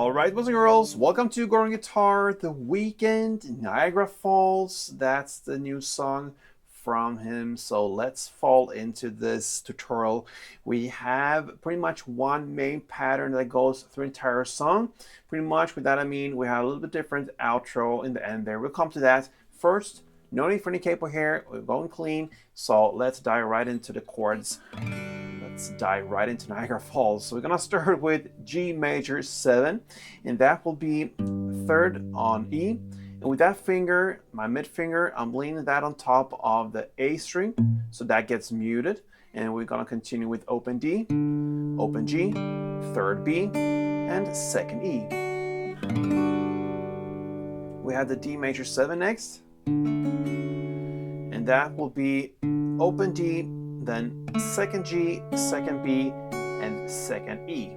All right, boys and girls, welcome to Go On Guitar, The Weeknd, Niagara Falls. That's the new song from him. So let's fall into this tutorial. We have pretty much one main pattern that goes through the entire song. Pretty much with that I mean we have a little bit different outro in the end there. We'll come to that. First, no need for any capo here. We're going clean. So let's dive right into the chords. Let's dive right into Niagara Falls. So we're gonna start with G major 7, and that will be third on E. And with that finger, my mid finger, I'm leaning that on top of the A string, so that gets muted. And we're gonna continue with open D, open G, third B, and second E. We have the D major 7 next, and that will be open D, then second G, second B, and second E.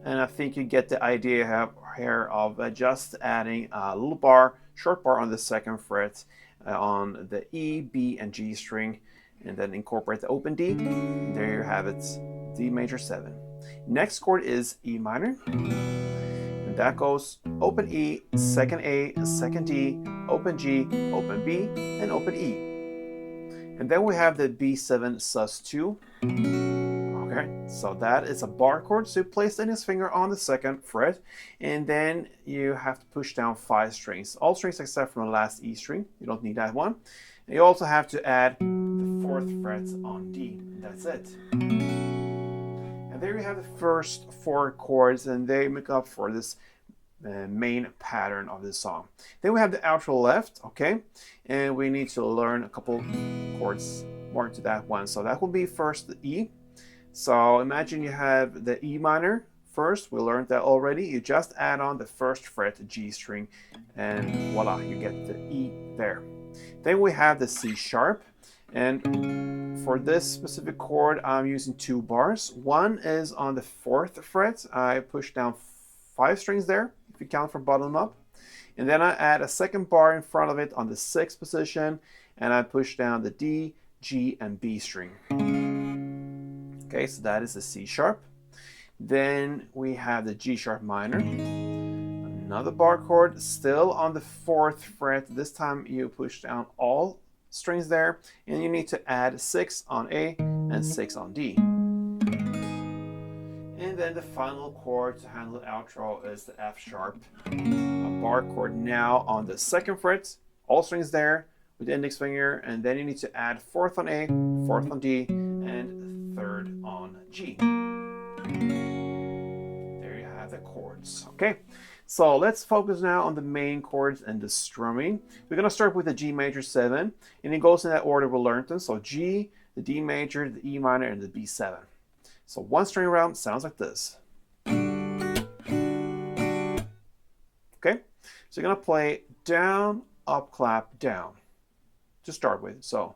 And I think you get the idea here of just adding a little bar, short bar on the second fret on the E, B, and G string, and then incorporate the open D. And there you have it, D major 7. Next chord is E minor, and that goes open E, second A, second D, open G, open B, and open E. And then we have the B7 sus2. Okay, so that is a bar chord. So you place his finger on the second fret, and then you have to push down 5 strings. All strings except for the last E string. You don't need that one. And you also have to add the 4th fret on D. That's it. And there you have the first 4 chords, and they make up for this main pattern of the song. Then we have the outro left, okay, and we need to learn a couple chords more to that one. So that will be first the E. So imagine you have the E minor first. We learned that already. You just add on the 1st fret G string, and voila, you get the E there. Then we have the C sharp, and for this specific chord I'm using 2 bars. One is on the 4th fret. I push down 5 strings there, if you count from bottom up. And then I add a second bar in front of it on the 6th position, and I push down the D, G, and B string. Okay, so that is the C sharp. Then we have the G sharp minor. Another bar chord, still on the 4th fret. This time you push down all strings there, and you need to add 6 on A and 6 on D. And then the final chord to handle the outro is the F sharp, a bar chord now on the 2nd fret, all strings there with the index finger, and then you need to add 4th on A, 4th on D, and 3rd on G. There you have the chords. Okay, so let's focus now on the main chords and the strumming. We're going to start with the G major 7, and it goes in that order we learned them. So G, the D major, the E minor, and the B7. So one string around sounds like this. Okay, so you're gonna play down, up, clap, down to start with. So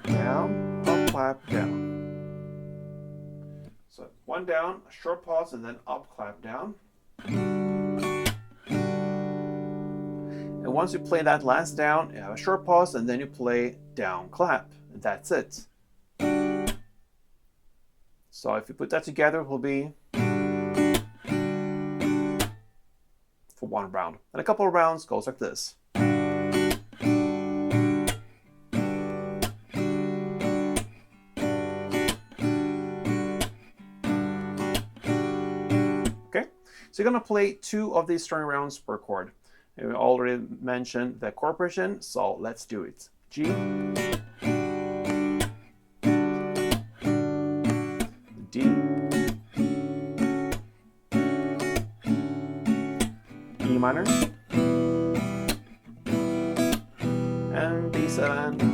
down, up, clap, down. So one down, a short pause, and then up, clap, down. And once you play that last down, you have a short pause, and then you play down, clap, and that's it. So if you put that together, it will be for one round. And a couple of rounds goes like this. Okay, so you're gonna play 2 of these string rounds per chord. And we already mentioned the chord progression, so let's do it. G, D, E minor, and B7,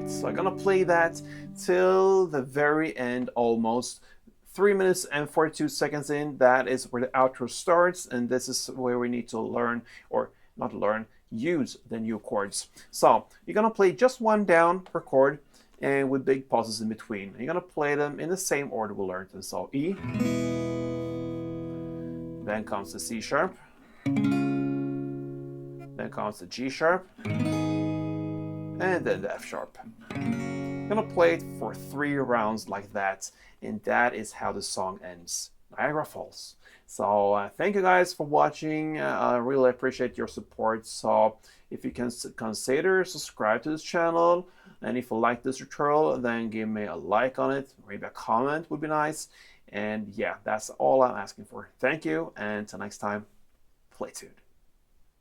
So I'm gonna play that till the very end, almost 3 minutes and 42 seconds in. That is where the outro starts, and this is where we need to learn, or not learn, use the new chords. So you're gonna play just one down per chord, and with big pauses in between. You're gonna play them in the same order we learned them. So E, then comes the C sharp, then comes the G sharp, and then the F sharp. I'm gonna play it for 3 rounds like that, and that is how the song ends. Niagara Falls. So thank you guys for watching. I really appreciate your support. So if you can consider subscribe to this channel, and if you like this tutorial, then give me a like on it, maybe a comment would be nice. And yeah, that's all I'm asking for. Thank you, and until next time, play tuned.